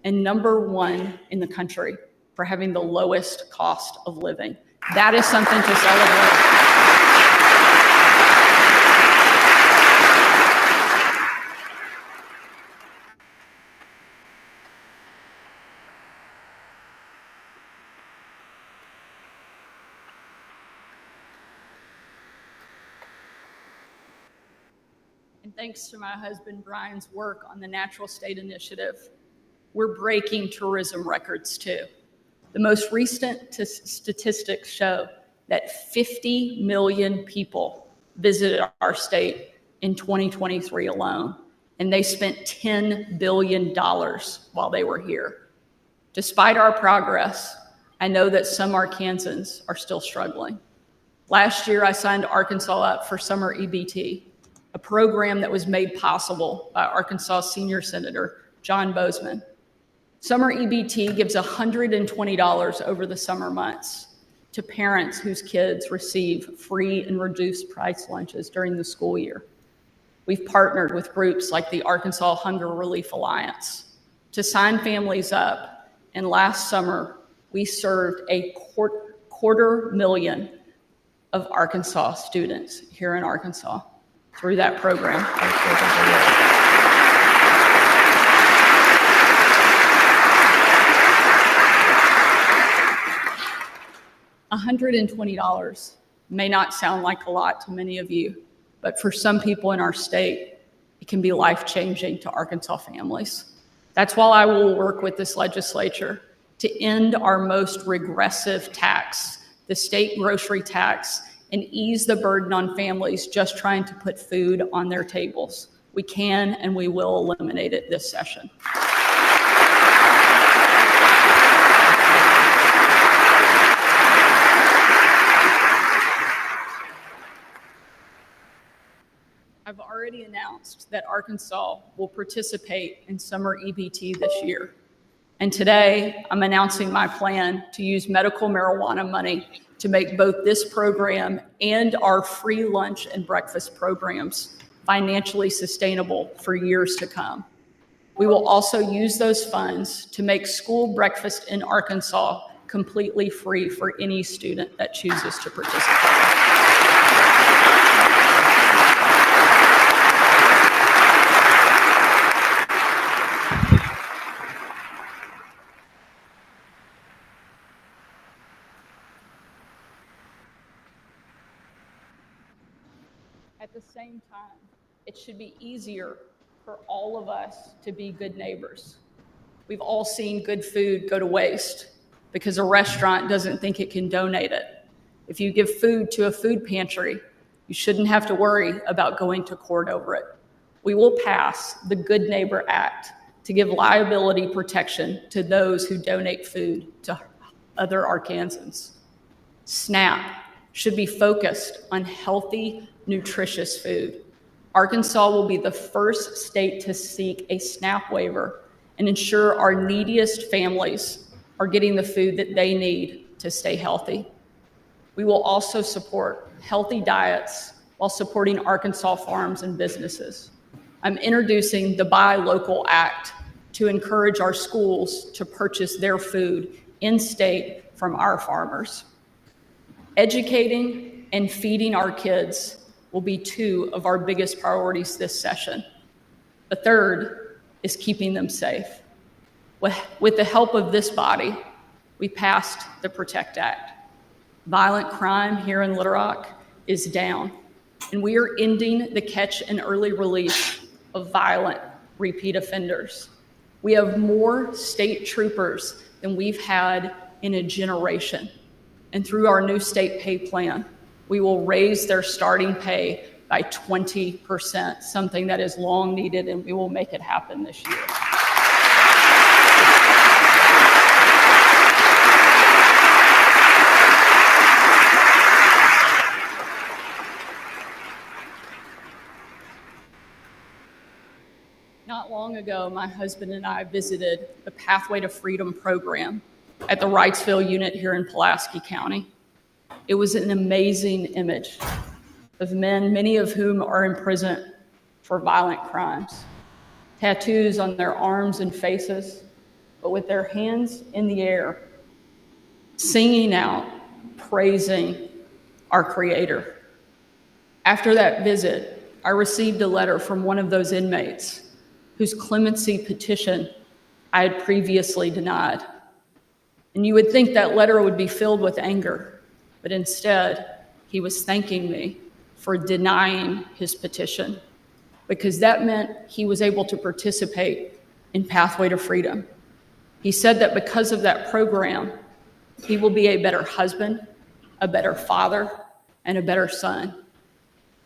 and #1 in the country for having the lowest cost of living. That is something to celebrate. And thanks to my husband Brian's work on the Natural State Initiative, we're breaking tourism records too. The most recent statistics show that 50 million people visited our state in 2023 alone, and they spent $10 billion while they were here. Despite our progress, I know that some Arkansans are still struggling. Last year, I signed Arkansas up for Summer EBT, a program that was made possible by Arkansas Senior Senator John Bozeman. Summer EBT gives $120 over the summer months to parents whose kids receive free and reduced price lunches during the school year. We've partnered with groups like the Arkansas Hunger Relief Alliance to sign families up, and last summer we served a quarter million of Arkansas students here in Arkansas through that program. $120 may not sound like a lot to many of you, but for some people in our state, it can be life-changing to Arkansas families. That's why I will work with this legislature to end our most regressive tax, the state grocery tax, and ease the burden on families just trying to put food on their tables. We can and we will eliminate it this session. I've already announced that Arkansas will participate in Summer EBT this year. And today, I'm announcing my plan to use medical marijuana money to make both this program and our free lunch and breakfast programs financially sustainable for years to come. We will also use those funds to make school breakfast in Arkansas completely free for any student that chooses to participate. At the same time, it should be easier for all of us to be good neighbors. We've all seen good food go to waste because a restaurant doesn't think it can donate it. If you give food to a food pantry, you shouldn't have to worry about going to court over it. We will pass the Good Neighbor Act to give liability protection to those who donate food to other Arkansans. SNAP should be focused on healthy, nutritious food. Arkansas will be the first state to seek a SNAP waiver and ensure our neediest families are getting the food that they need to stay healthy. We will also support healthy diets while supporting Arkansas farms and businesses. I'm introducing the Buy Local Act to encourage our schools to purchase their food in-state from our farmers. Educating and feeding our kids will be two of our biggest priorities this session. The third is keeping them safe. With the help of this body, we passed the PROTECT Act. Violent crime here in Little Rock is down, and we are ending the catch and early release of violent repeat offenders. We have more state troopers than we've had in a generation. And through our new state pay plan, we will raise their starting pay by 20%, something that is long needed, and we will make it happen this year. Not long ago, my husband and I visited the Pathway to Freedom program at the Wrightsville unit here in Pulaski County. It was an amazing image of men, many of whom are in prison for violent crimes. Tattoos on their arms and faces, but with their hands in the air, singing out, praising our Creator. After that visit, I received a letter from one of those inmates whose clemency petition I had previously denied. And you would think that letter would be filled with anger, but instead, he was thanking me for denying his petition, because that meant he was able to participate in Pathway to Freedom. He said that because of that program, he will be a better husband, a better father, and a better son.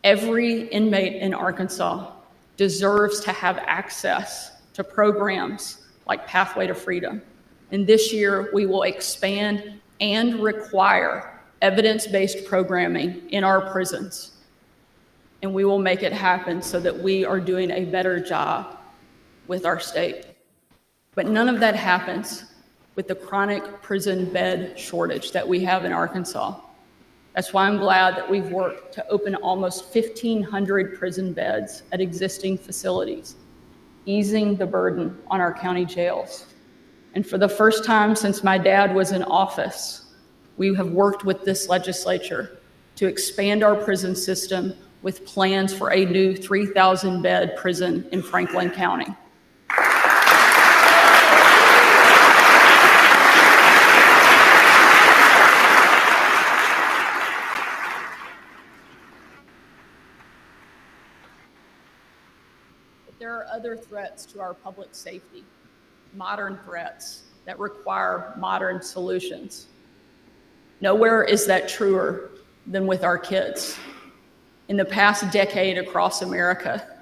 Every inmate in Arkansas deserves to have access to programs like Pathway to Freedom. And this year, we will expand and require evidence-based programming in our prisons. And we will make it happen so that we are doing a better job with our state. But none of that happens with the chronic prison bed shortage that we have in Arkansas. That's why I'm glad that we've worked to open almost 1,500 prison beds at existing facilities, easing the burden on our county jails. And for the first time since my dad was in office, we have worked with this legislature to expand our prison system with plans for a new 3,000-bed prison in Franklin County. But there are other threats to our public safety, modern threats that require modern solutions. Nowhere is that truer than with our kids. In the past decade across America,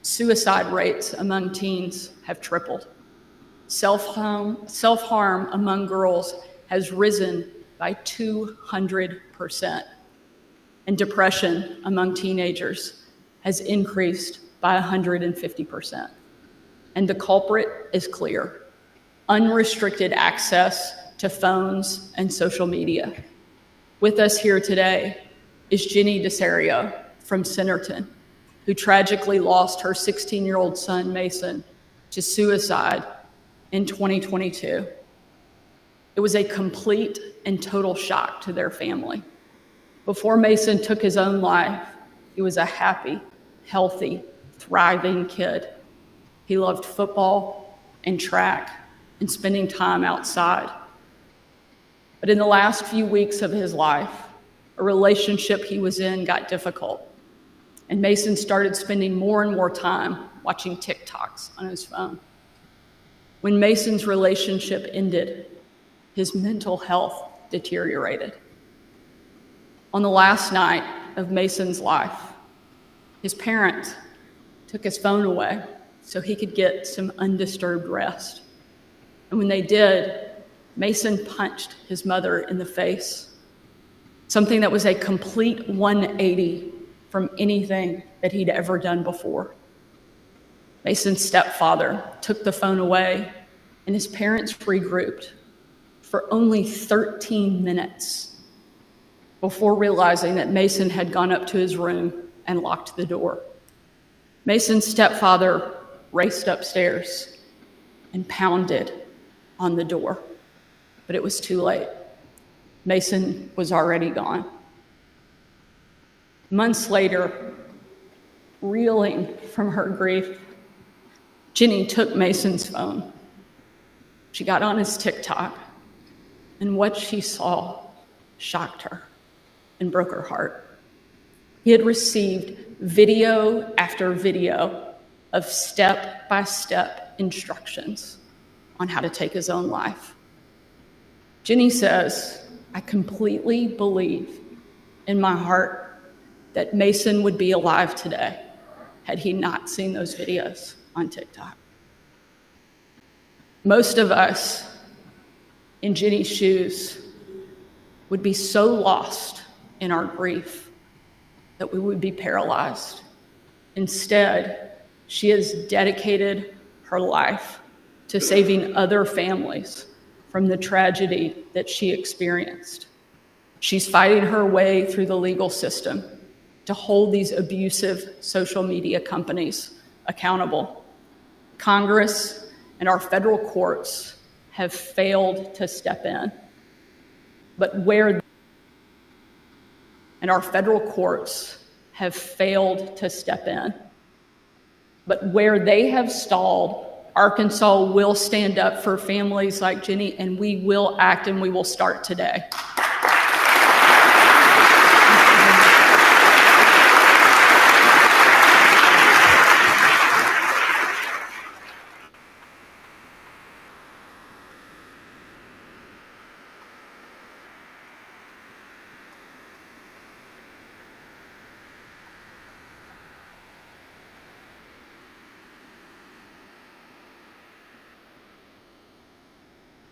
suicide rates among teens have tripled. Self-harm among girls has risen by 200%. And depression among teenagers has increased by 150%. And the culprit is clear: unrestricted access to phones and social media. With us here today is Jenny DeSario from Centerton, who tragically lost her 16-year-old son, Mason, to suicide in 2022. It was a complete and total shock to their family. Before Mason took his own life, he was a happy, healthy, thriving kid. He loved football and track and spending time outside. But in the last few weeks of his life, a relationship he was in got difficult, and Mason started spending more and more time watching TikToks on his phone. When Mason's relationship ended, his mental health deteriorated. On the last night of Mason's life, his parents took his phone away so he could get some undisturbed rest. And when they did, Mason punched his mother in the face, something that was a complete 180 from anything that he'd ever done before. Mason's stepfather took the phone away, and his parents regrouped for only 13 minutes before realizing that Mason had gone up to his room and locked the door. Mason's stepfather raced upstairs and pounded on the door, but it was too late. Mason was already gone. Months later, reeling from her grief, Jenny took Mason's phone. She got on his TikTok, and what she saw shocked her and broke her heart. He had received video after video of step-by-step instructions on how to take his own life. Jenny says, "I completely believe in my heart that Mason would be alive today had he not seen those videos on TikTok." Most of us in Jenny's shoes would be so lost in our grief that we would be paralyzed. Instead, she has dedicated her life to saving other families from the tragedy that she experienced. She's fighting her way through the legal system to hold these abusive social media companies accountable. Congress and our federal courts have failed to step in. But where and our federal courts have failed to step in. But where they have stalled, Arkansas will stand up for families like Jenny, and we will act, and we will start today.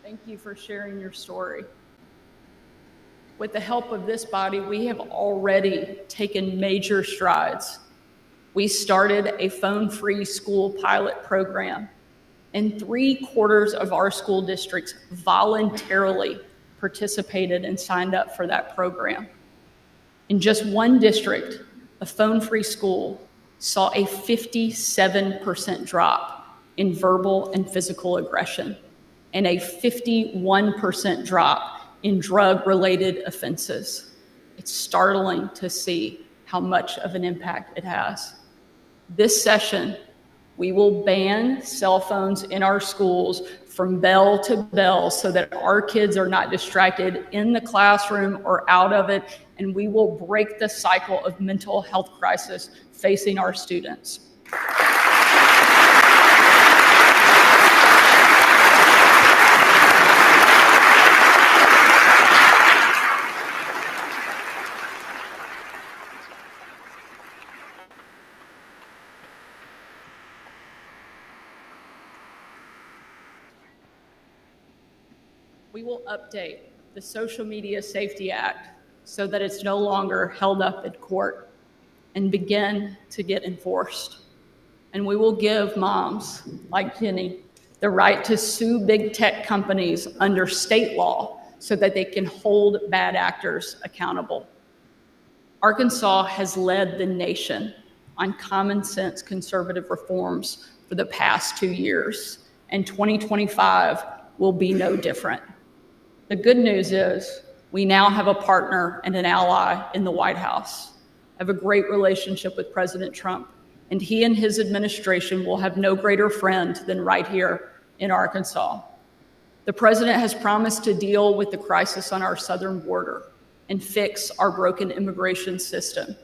Thank you for sharing your story. With the help of this body, we have already taken major strides. We started a phone-free school pilot program, and 3/4 of our school districts voluntarily participated and signed up for that program. In just one district, a phone-free school saw a 57% drop in verbal and physical aggression, and a 51% drop in drug-related offenses. It's startling to see how much of an impact it has. This session, we will ban cell phones in our schools from bell to bell so that our kids are not distracted in the classroom or out of it, and we will break the cycle of mental health crisis facing our students. We will update the Social Media Safety Act so that it's no longer held up in court and begin to get enforced. And we will give moms like Jenny the right to sue big tech companies under state law so that they can hold bad actors accountable. Arkansas has led the nation on common sense conservative reforms for the past 2 years, and 2025 will be no different. The good news is we now have a partner and an ally in the White House. I have a great relationship with President Trump, and he and his administration will have no greater friend than right here in Arkansas. The president has promised to deal with the crisis on our southern border and fix our broken immigration system.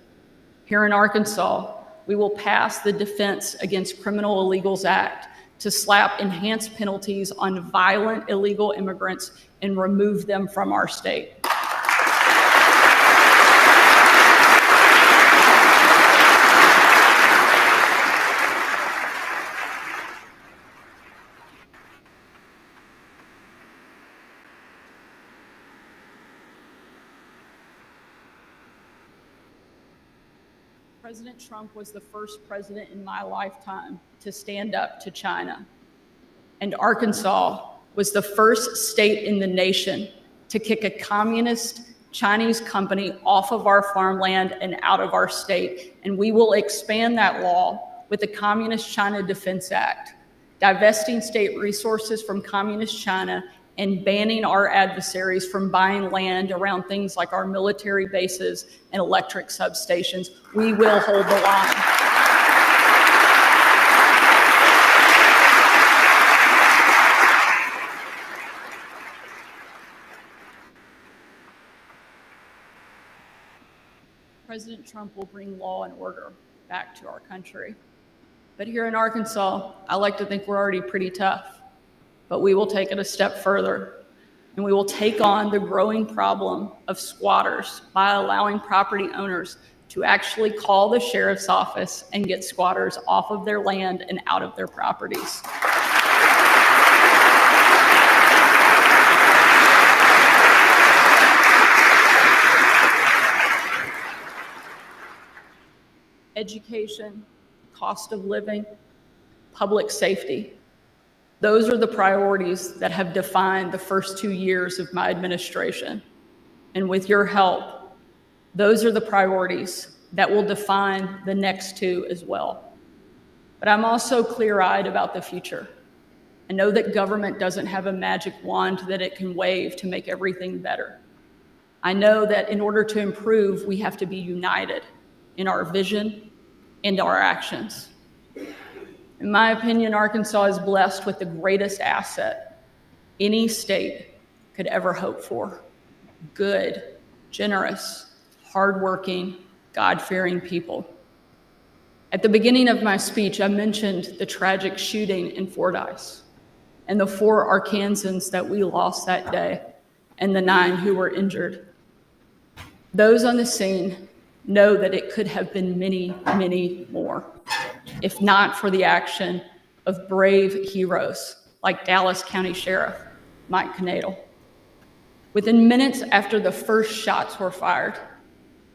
Here in Arkansas, we will pass the Defense Against Criminal Illegals Act to slap enhanced penalties on violent illegal immigrants and remove them from our state. President Trump was the first president in my lifetime to stand up to China. And Arkansas was the first state in the nation to kick a communist Chinese company off of our farmland and out of our state. And we will expand that law with the Communist China Defense Act, divesting state resources from Communist China and banning our adversaries from buying land around things like our military bases and electric substations. We will hold the line. President Trump will bring law and order back to our country. But here in Arkansas, I like to think we're already pretty tough, but we will take it a step further, and we will take on the growing problem of squatters by allowing property owners to actually call the sheriff's office and get squatters off of their land and out of their properties. Education, cost of living, public safety. Those are the priorities that have defined the first 2 years of my administration. And with your help, those are the priorities that will define the next 2 as well. But I'm also clear-eyed about the future. I know that government doesn't have a magic wand that it can wave to make everything better. I know that in order to improve, we have to be united in our vision and our actions. In my opinion, Arkansas is blessed with the greatest asset any state could ever hope for: good, generous, hardworking, God-fearing people. At the beginning of my speech, I mentioned the tragic shooting in Fordyce and the 4 Arkansans that we lost that day and the 9 who were injured. Those on the scene know that it could have been many, many more, if not for the action of brave heroes like Dallas County Sheriff Mike Knadel. Within minutes after the first shots were fired,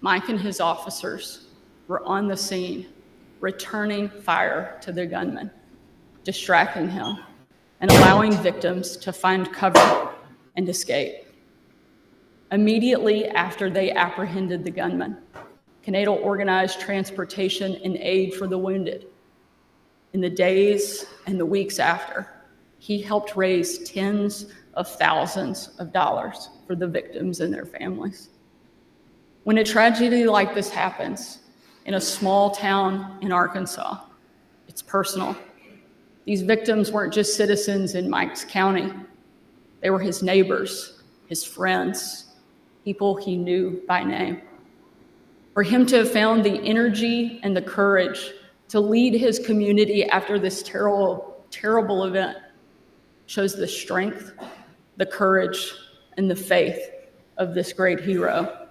Mike and his officers were on the scene, returning fire to the gunman, distracting him, and allowing victims to find cover and escape. Immediately after they apprehended the gunman, Knadel organized transportation and aid for the wounded. In the days and the weeks after, he helped raise tens of thousands of dollars for the victims and their families. When a tragedy like this happens in a small town in Arkansas, it's personal. These victims weren't just citizens in Mike's county. They were his neighbors, his friends, people he knew by name. For him to have found the energy and the courage to lead his community after this terrible, terrible event shows the strength, the courage, and the faith of this great hero.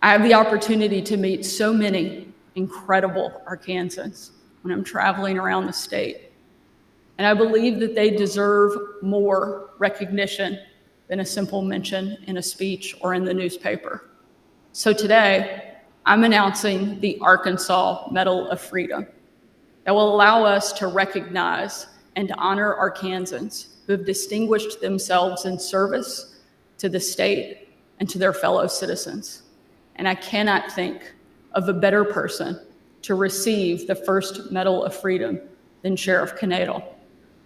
I have the opportunity to meet so many incredible Arkansans when I'm traveling around the state. And I believe that they deserve more recognition than a simple mention in a speech or in the newspaper. So today, I'm announcing the Arkansas Medal of Freedom that will allow us to recognize and honor Arkansans who have distinguished themselves in service to the state and to their fellow citizens. And I cannot think of a better person to receive the first Medal of Freedom than Sheriff Knadel.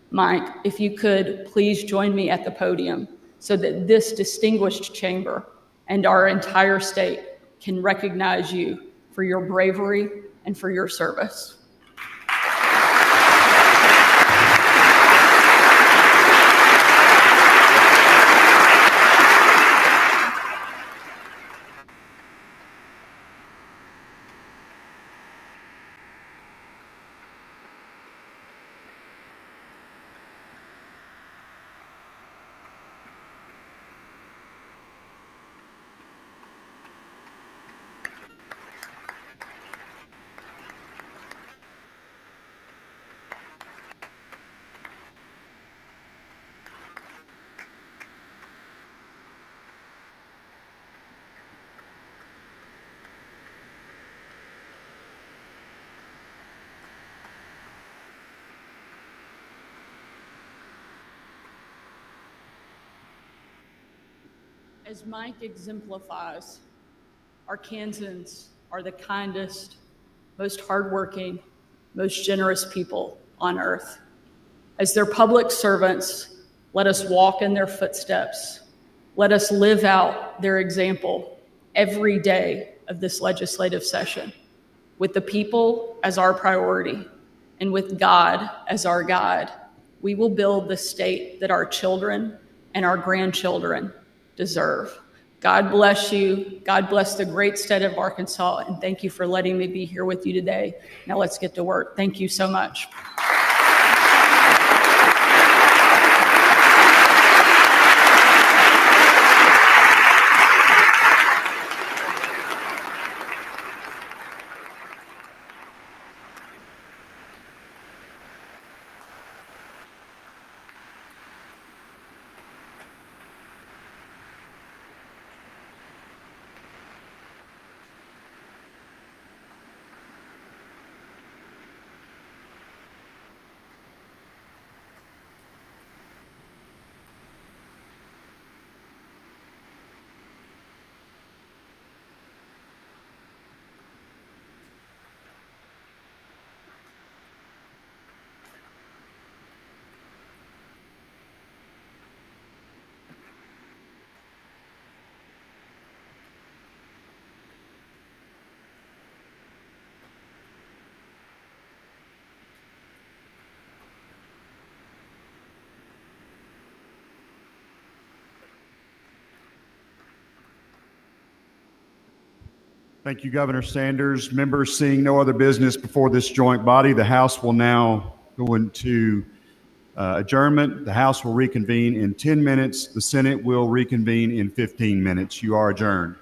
Mike, if you could please join me at the podium so that this distinguished chamber and our entire state can recognize you for your bravery and for your service. As Mike exemplifies, Arkansans are the kindest, most hardworking, most generous people on earth. As their public servants, let us walk in their footsteps. Let us live out their example every day of this legislative session, with the people as our priority and with God as our guide. We will build the state that our children and our grandchildren deserve. God bless you. God bless the great state of Arkansas, and thank you for letting me be here with you today. Now let's get to work. Thank you so much. Thank you, Governor Sanders. Members, seeing no other business before this joint body, the House will now go into adjournment. The House will reconvene in 10 minutes. The Senate will reconvene in 15 minutes. You are adjourned.